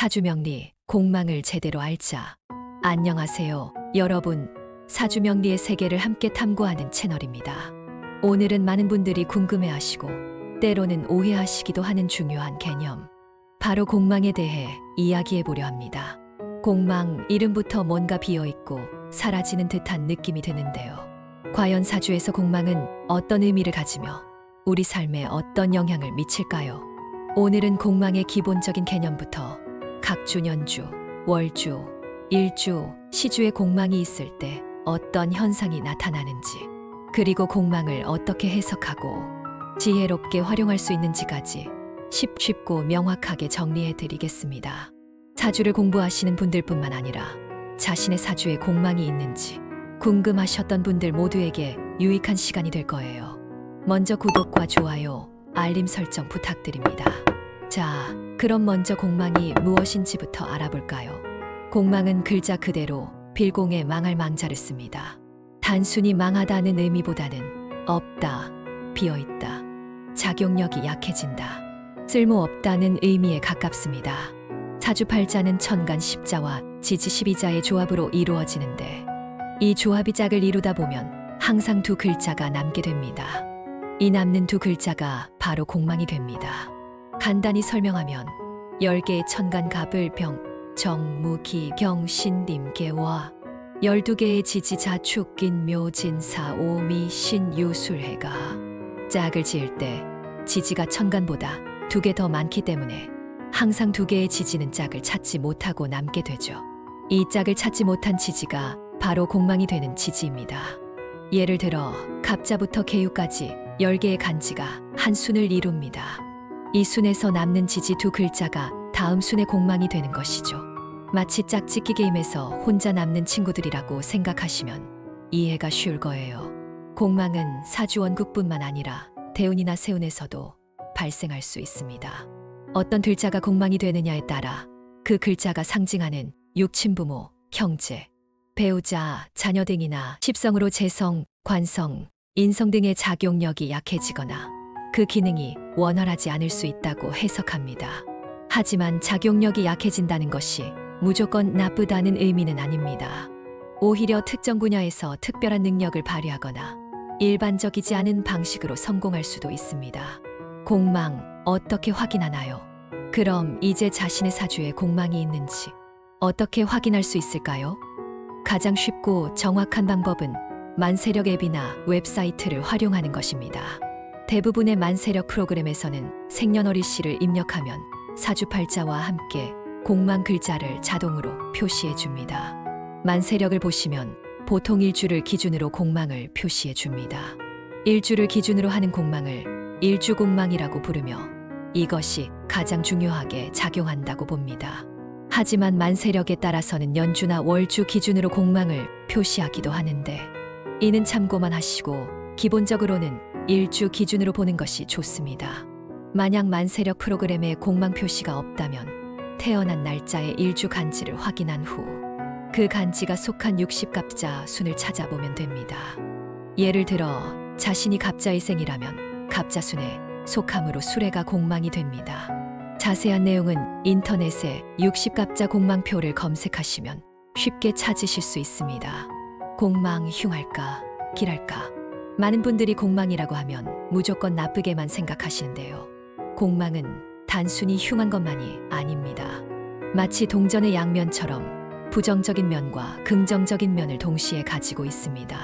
사주명리, 공망을 제대로 알자. 안녕하세요, 여러분. 사주명리의 세계를 함께 탐구하는 채널입니다. 오늘은 많은 분들이 궁금해하시고 때로는 오해하시기도 하는 중요한 개념, 바로 공망에 대해 이야기해보려 합니다. 공망, 이름부터 뭔가 비어있고 사라지는 듯한 느낌이 드는데요. 과연 사주에서 공망은 어떤 의미를 가지며 우리 삶에 어떤 영향을 미칠까요? 오늘은 공망의 기본적인 개념부터 각주, 년주, 월주, 일주, 시주에 공망이 있을 때 어떤 현상이 나타나는지, 그리고 공망을 어떻게 해석하고 지혜롭게 활용할 수 있는지까지 쉽고 명확하게 정리해 드리겠습니다. 사주를 공부하시는 분들뿐만 아니라 자신의 사주에 공망이 있는지 궁금하셨던 분들 모두에게 유익한 시간이 될 거예요. 먼저 구독과 좋아요, 알림 설정 부탁드립니다. 자, 그럼 먼저 공망이 무엇인지부터 알아볼까요? 공망은 글자 그대로 빌공에 망할 망자를 씁니다. 단순히 망하다는 의미보다는 없다, 비어있다, 작용력이 약해진다, 쓸모없다는 의미에 가깝습니다. 사주팔자는 천간 10자와 지지 12자의 조합으로 이루어지는데, 이 조합이 짝을 이루다 보면 항상 두 글자가 남게 됩니다. 이 남는 두 글자가 바로 공망이 됩니다. 간단히 설명하면 10개의 천간 갑을 병, 정, 무, 기, 경, 신, 림, 개와 12개의 지지, 자축, 인, 묘, 진, 사, 오, 미, 신, 유, 술, 해가 짝을 지을 때 지지가 천간보다 2개 더 많기 때문에 항상 2개의 지지는 짝을 찾지 못하고 남게 되죠. 이 짝을 찾지 못한 지지가 바로 공망이 되는 지지입니다. 예를 들어 갑자부터 개유까지 10개의 간지가 한 순을 이룹니다. 이 순에서 남는 지지 두 글자가 다음 순의 공망이 되는 것이죠. 마치 짝짓기 게임에서 혼자 남는 친구들이라고 생각하시면 이해가 쉬울 거예요. 공망은 사주원국뿐만 아니라 대운이나 세운에서도 발생할 수 있습니다. 어떤 글자가 공망이 되느냐에 따라 그 글자가 상징하는 육친부모, 형제, 배우자, 자녀 등이나 십성으로 재성, 관성, 인성 등의 작용력이 약해지거나 그 기능이 원활하지 않을 수 있다고 해석합니다. 하지만 작용력이 약해진다는 것이 무조건 나쁘다는 의미는 아닙니다. 오히려 특정 분야에서 특별한 능력을 발휘하거나 일반적이지 않은 방식으로 성공할 수도 있습니다. 공망, 어떻게 확인하나요? 그럼 이제 자신의 사주에 공망이 있는지 어떻게 확인할 수 있을까요? 가장 쉽고 정확한 방법은 만세력 앱이나 웹사이트를 활용하는 것입니다. 대부분의 만세력 프로그램에서는 생년월일시를 입력하면 사주팔자와 함께 공망 글자를 자동으로 표시해 줍니다. 만세력을 보시면 보통 일주를 기준으로 공망을 표시해 줍니다. 일주를 기준으로 하는 공망을 일주공망이라고 부르며 이것이 가장 중요하게 작용한다고 봅니다. 하지만 만세력에 따라서는 연주나 월주 기준으로 공망을 표시하기도 하는데, 이는 참고만 하시고 기본적으로는 일주 기준으로 보는 것이 좋습니다. 만약 만세력 프로그램에 공망 표시가 없다면 태어난 날짜의 일주 간지를 확인한 후 그 간지가 속한 60갑자 순을 찾아보면 됩니다. 예를 들어 자신이 갑자일생이라면 갑자순에 속함으로 수레가 공망이 됩니다. 자세한 내용은 인터넷에 60갑자 공망표를 검색하시면 쉽게 찾으실 수 있습니다. 공망 흉할까, 길할까? 많은 분들이 공망이라고 하면 무조건 나쁘게만 생각하시는데요. 공망은 단순히 흉한 것만이 아닙니다. 마치 동전의 양면처럼 부정적인 면과 긍정적인 면을 동시에 가지고 있습니다.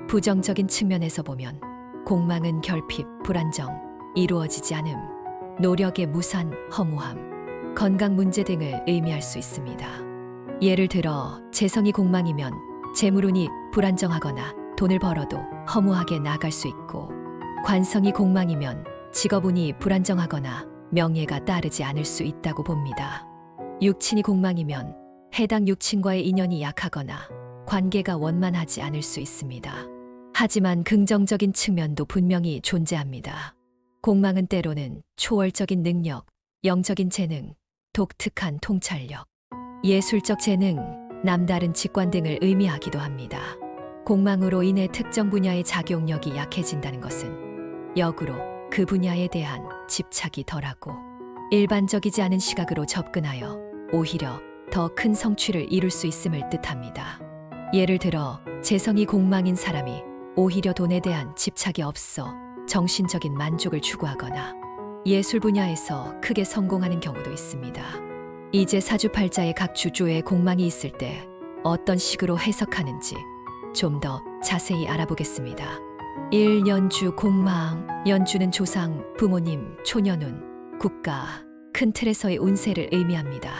부정적인 측면에서 보면 공망은 결핍, 불안정, 이루어지지 않음, 노력의 무산, 허무함, 건강 문제 등을 의미할 수 있습니다. 예를 들어 재성이 공망이면 재물운이 불안정하거나 돈을 벌어도 허무하게 나갈 수 있고, 관성이 공망이면 직업운이 불안정하거나 명예가 따르지 않을 수 있다고 봅니다. 육친이 공망이면 해당 육친과의 인연이 약하거나 관계가 원만하지 않을 수 있습니다. 하지만 긍정적인 측면도 분명히 존재합니다. 공망은 때로는 초월적인 능력, 영적인 재능, 독특한 통찰력, 예술적 재능, 남다른 직관 등을 의미하기도 합니다. 공망으로 인해 특정 분야의 작용력이 약해진다는 것은 역으로 그 분야에 대한 집착이 덜하고 일반적이지 않은 시각으로 접근하여 오히려 더 큰 성취를 이룰 수 있음을 뜻합니다. 예를 들어 재성이 공망인 사람이 오히려 돈에 대한 집착이 없어 정신적인 만족을 추구하거나 예술 분야에서 크게 성공하는 경우도 있습니다. 이제 사주팔자의 각 주조에 공망이 있을 때 어떤 식으로 해석하는지 좀 더 자세히 알아보겠습니다. 1. 연주 공망. 연주는 조상, 부모님, 초년운, 국가, 큰 틀에서의 운세를 의미합니다.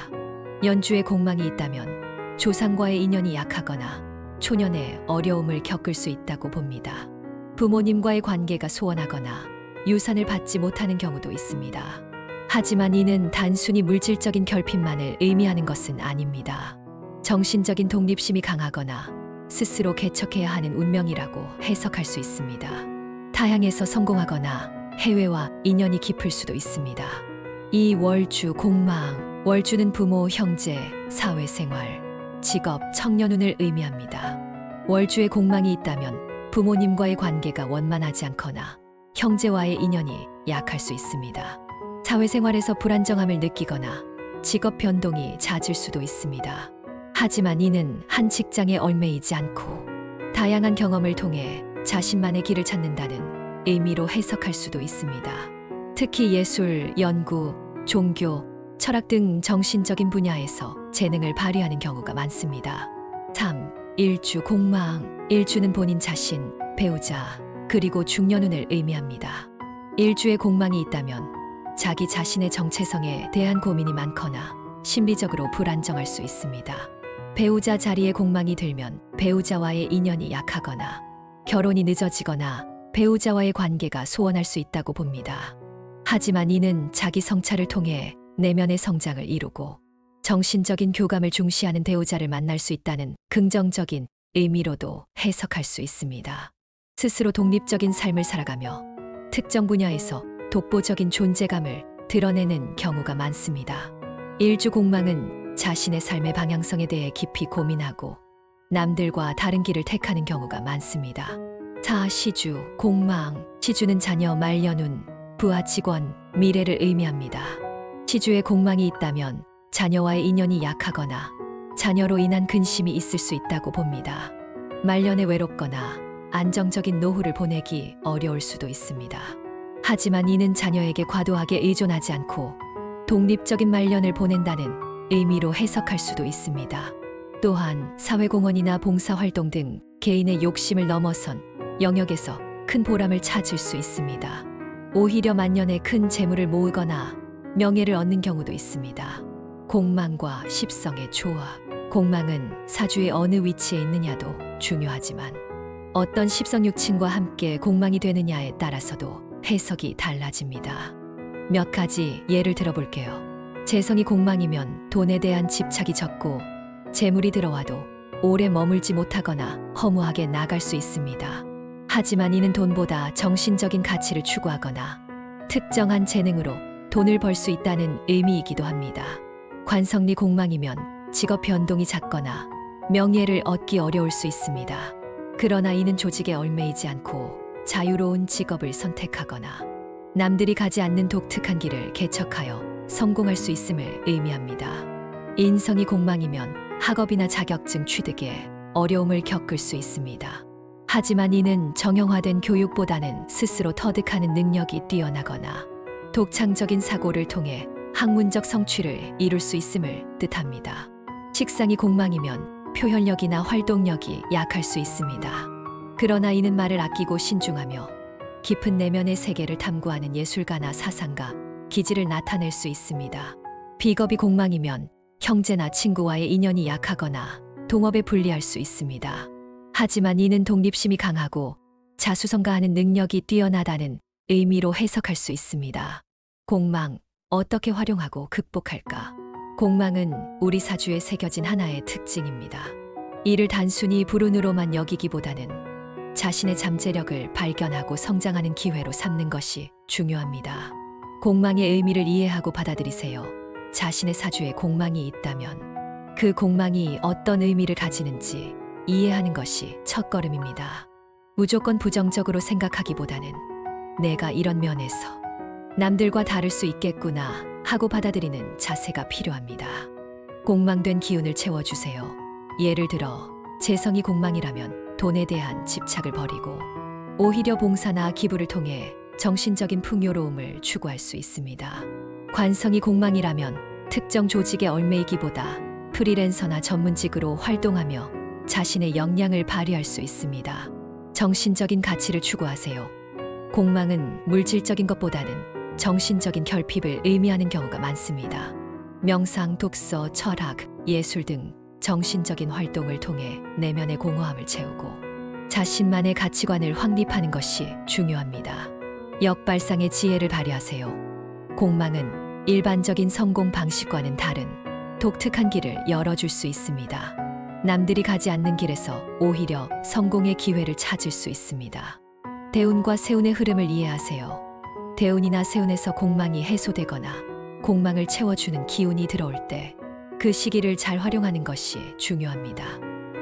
연주에 공망이 있다면 조상과의 인연이 약하거나 초년에 어려움을 겪을 수 있다고 봅니다. 부모님과의 관계가 소원하거나 유산을 받지 못하는 경우도 있습니다. 하지만 이는 단순히 물질적인 결핍만을 의미하는 것은 아닙니다. 정신적인 독립심이 강하거나 스스로 개척해야 하는 운명이라고 해석할 수 있습니다. 타향에서 성공하거나 해외와 인연이 깊을 수도 있습니다. 이 월주 공망. 월주는 부모, 형제, 사회생활, 직업, 청년운을 의미합니다. 월주에 공망이 있다면 부모님과의 관계가 원만하지 않거나 형제와의 인연이 약할 수 있습니다. 사회생활에서 불안정함을 느끼거나 직업 변동이 잦을 수도 있습니다. 하지만 이는 한 직장에 얽매이지 않고 다양한 경험을 통해 자신만의 길을 찾는다는 의미로 해석할 수도 있습니다. 특히 예술, 연구, 종교, 철학 등 정신적인 분야에서 재능을 발휘하는 경우가 많습니다. 3. 일주 공망. 일주는 본인 자신, 배우자, 그리고 중년운을 의미합니다. 일주에 공망이 있다면 자기 자신의 정체성에 대한 고민이 많거나 심리적으로 불안정할 수 있습니다. 배우자 자리에 공망이 들면 배우자와의 인연이 약하거나 결혼이 늦어지거나 배우자와의 관계가 소원할 수 있다고 봅니다. 하지만 이는 자기 성찰을 통해 내면의 성장을 이루고 정신적인 교감을 중시하는 배우자를 만날 수 있다는 긍정적인 의미로도 해석할 수 있습니다. 스스로 독립적인 삶을 살아가며 특정 분야에서 독보적인 존재감을 드러내는 경우가 많습니다. 일주 공망은 자신의 삶의 방향성에 대해 깊이 고민하고 남들과 다른 길을 택하는 경우가 많습니다. 4. 시주 공망. 시주는 자녀, 말년운, 부하, 직원, 미래를 의미합니다. 시주에 공망이 있다면 자녀와의 인연이 약하거나 자녀로 인한 근심이 있을 수 있다고 봅니다. 말년에 외롭거나 안정적인 노후를 보내기 어려울 수도 있습니다. 하지만 이는 자녀에게 과도하게 의존하지 않고 독립적인 말년을 보낸다는 의미로 해석할 수도 있습니다. 또한 사회공헌이나 봉사활동 등 개인의 욕심을 넘어선 영역에서 큰 보람을 찾을 수 있습니다. 오히려 만년에 큰 재물을 모으거나 명예를 얻는 경우도 있습니다. 공망과 십성의 조합. 공망은 사주의 어느 위치에 있느냐도 중요하지만 어떤 십성육친과 함께 공망이 되느냐에 따라서도 해석이 달라집니다. 몇 가지 예를 들어볼게요. 재성이 공망이면 돈에 대한 집착이 적고 재물이 들어와도 오래 머물지 못하거나 허무하게 나갈 수 있습니다. 하지만 이는 돈보다 정신적인 가치를 추구하거나 특정한 재능으로 돈을 벌 수 있다는 의미이기도 합니다. 관성리 공망이면 직업 변동이 잦거나 명예를 얻기 어려울 수 있습니다. 그러나 이는 조직에 얽매이지 않고 자유로운 직업을 선택하거나 남들이 가지 않는 독특한 길을 개척하여 성공할 수 있음을 의미합니다. 인성이 공망이면 학업이나 자격증 취득에 어려움을 겪을 수 있습니다. 하지만 이는 정형화된 교육보다는 스스로 터득하는 능력이 뛰어나거나 독창적인 사고를 통해 학문적 성취를 이룰 수 있음을 뜻합니다. 식상이 공망이면 표현력이나 활동력이 약할 수 있습니다. 그러나 이는 말을 아끼고 신중하며 깊은 내면의 세계를 탐구하는 예술가나 사상가, 기질을 나타낼 수 있습니다. 비겁이 공망이면 형제나 친구와의 인연이 약하거나 동업에 불리할 수 있습니다. 하지만 이는 독립심이 강하고 자수성가하는 능력이 뛰어나다는 의미로 해석할 수 있습니다. 공망, 어떻게 활용하고 극복할까? 공망은 우리 사주에 새겨진 하나의 특징입니다. 이를 단순히 불운으로만 여기기보다는 자신의 잠재력을 발견하고 성장하는 기회로 삼는 것이 중요합니다. 공망의 의미를 이해하고 받아들이세요. 자신의 사주에 공망이 있다면 그 공망이 어떤 의미를 가지는지 이해하는 것이 첫걸음입니다. 무조건 부정적으로 생각하기보다는 내가 이런 면에서 남들과 다를 수 있겠구나 하고 받아들이는 자세가 필요합니다. 공망된 기운을 채워주세요. 예를 들어 재성이 공망이라면 돈에 대한 집착을 버리고 오히려 봉사나 기부를 통해 정신적인 풍요로움을 추구할 수 있습니다. 관성이 공망이라면 특정 조직에 얽매이기보다 프리랜서나 전문직으로 활동하며 자신의 역량을 발휘할 수 있습니다. 정신적인 가치를 추구하세요. 공망은 물질적인 것보다는 정신적인 결핍을 의미하는 경우가 많습니다. 명상, 독서, 철학, 예술 등 정신적인 활동을 통해 내면의 공허함을 채우고 자신만의 가치관을 확립하는 것이 중요합니다. 역발상의 지혜를 발휘하세요. 공망은 일반적인 성공 방식과는 다른 독특한 길을 열어줄 수 있습니다. 남들이 가지 않는 길에서 오히려 성공의 기회를 찾을 수 있습니다. 대운과 세운의 흐름을 이해하세요. 대운이나 세운에서 공망이 해소되거나 공망을 채워주는 기운이 들어올 때 그 시기를 잘 활용하는 것이 중요합니다.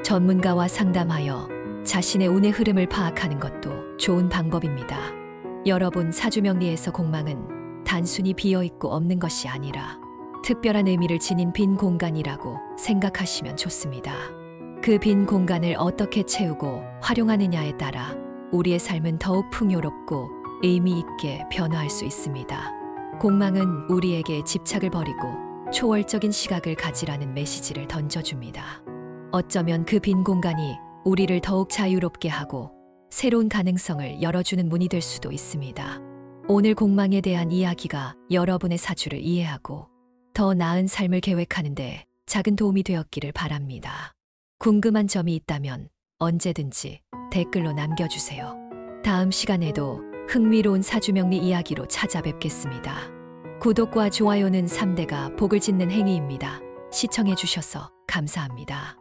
전문가와 상담하여 자신의 운의 흐름을 파악하는 것도 좋은 방법입니다. 여러분, 사주명리에서 공망은 단순히 비어있고 없는 것이 아니라 특별한 의미를 지닌 빈 공간이라고 생각하시면 좋습니다. 그 빈 공간을 어떻게 채우고 활용하느냐에 따라 우리의 삶은 더욱 풍요롭고 의미 있게 변화할 수 있습니다. 공망은 우리에게 집착을 버리고 초월적인 시각을 가지라는 메시지를 던져줍니다. 어쩌면 그 빈 공간이 우리를 더욱 자유롭게 하고 새로운 가능성을 열어주는 문이 될 수도 있습니다. 오늘 공망에 대한 이야기가 여러분의 사주를 이해하고 더 나은 삶을 계획하는 데 작은 도움이 되었기를 바랍니다. 궁금한 점이 있다면 언제든지 댓글로 남겨주세요. 다음 시간에도 흥미로운 사주명리 이야기로 찾아뵙겠습니다. 구독과 좋아요는 3대가 복을 짓는 행위입니다. 시청해주셔서 감사합니다.